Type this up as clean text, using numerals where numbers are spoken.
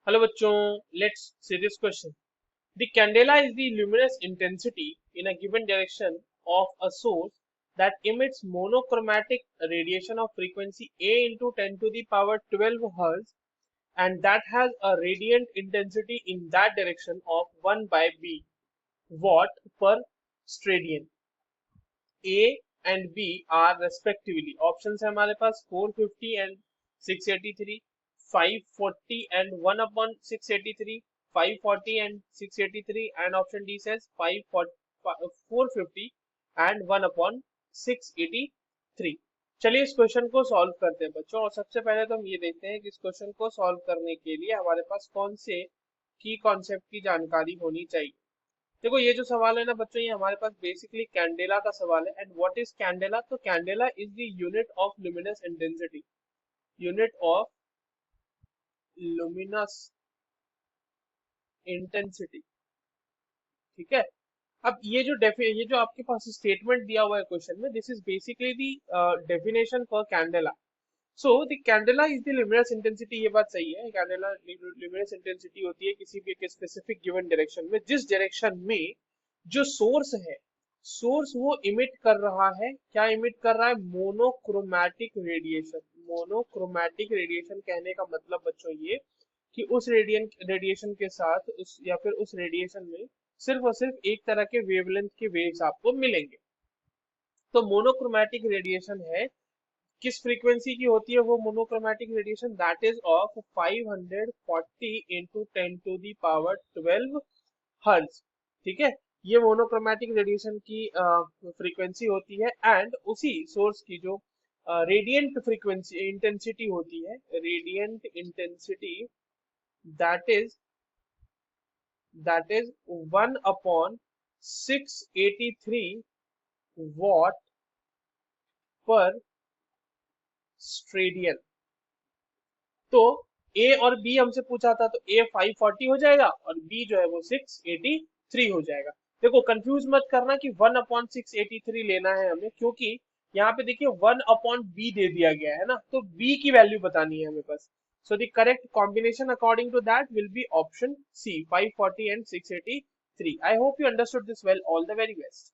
Hello बच्चों, let's see this question. The candela is the luminous intensity in a given direction of a source that emits monochromatic radiation of frequency A into 10 to the power 12 Hz, and that has a radiant intensity in that direction of 1 by B watt per steradian. A and B are respectively. Options है हमारे पास 450 and 683, 540 and 1 upon 683, 540 and 683, and option D says 450 and 1 upon 683. चलिए इस question को solve करते हैं बच्चों, और सबसे पहले तो हम ये देखते हैं कि इस क्वेश्चन को सॉल्व करने के लिए हमारे पास कौन से की कॉन्सेप्ट की जानकारी होनी चाहिए. देखो ये जो सवाल है ना बच्चों, ये हमारे पास बेसिकली कैंडेला का सवाल है. And what is candela? तो candela is the unit of luminous intensity. Unit of luminous intensity. ठीक है. अब ये जो आपके पास स्टेटमेंट दिया हुआ है क्वेश्चन में, this is basically the definition for candela. So the candela is the luminous intensity. ये बात सही है, कैंडेला लुमिनस इंटेंसिटी होती है किसी भी एक स्पेसिफिक गिवन डायरेक्शन में, जिस डायरेक्शन में जो सोर्स है, सोर्स वो इमिट कर रहा है. क्या इमिट कर रहा है? Monochromatic radiation. मोनोक्रोमैटिक रेडिएशन कहने का मतलब बच्चों ये कि उस रेडिएशन के साथ उस या फिर उस रेडिएशन में सिर्फ और सिर्फ एक तरह के वेवलेंथ के वेव्स आपको मिलेंगे. तो मोनोक्रोमैटिक रेडिएशन है. किस फ्रीक्वेंसी की होती है वो monochromatic radiation? That is of 540 into 10 to the power 12 hertz. ठीक है. ये मोनोक्रोमैटिक रेडिएशन की फ्रीक्वेंसी होती है. एंड उसी सोर्स की जो रेडियंट फ्रीक्वेंसी इंटेंसिटी होती है, radiant intensity, that is 1 upon 683 what पर स्ट्रेडियन. तो ए और बी हमसे पूछा था, तो ए 540 हो जाएगा और बी जो है वो 683 हो जाएगा. देखो कंफ्यूज मत करना कि 1 अपॉन 683 लेना है हमें, क्योंकि यहाँ पे देखिए 1 अपॉन बी दे दिया गया है ना, तो बी की वैल्यू बतानी है हमें बस. So the correct combination according to that will be option C, 540 and 683. I hope you understood this well. All the very best.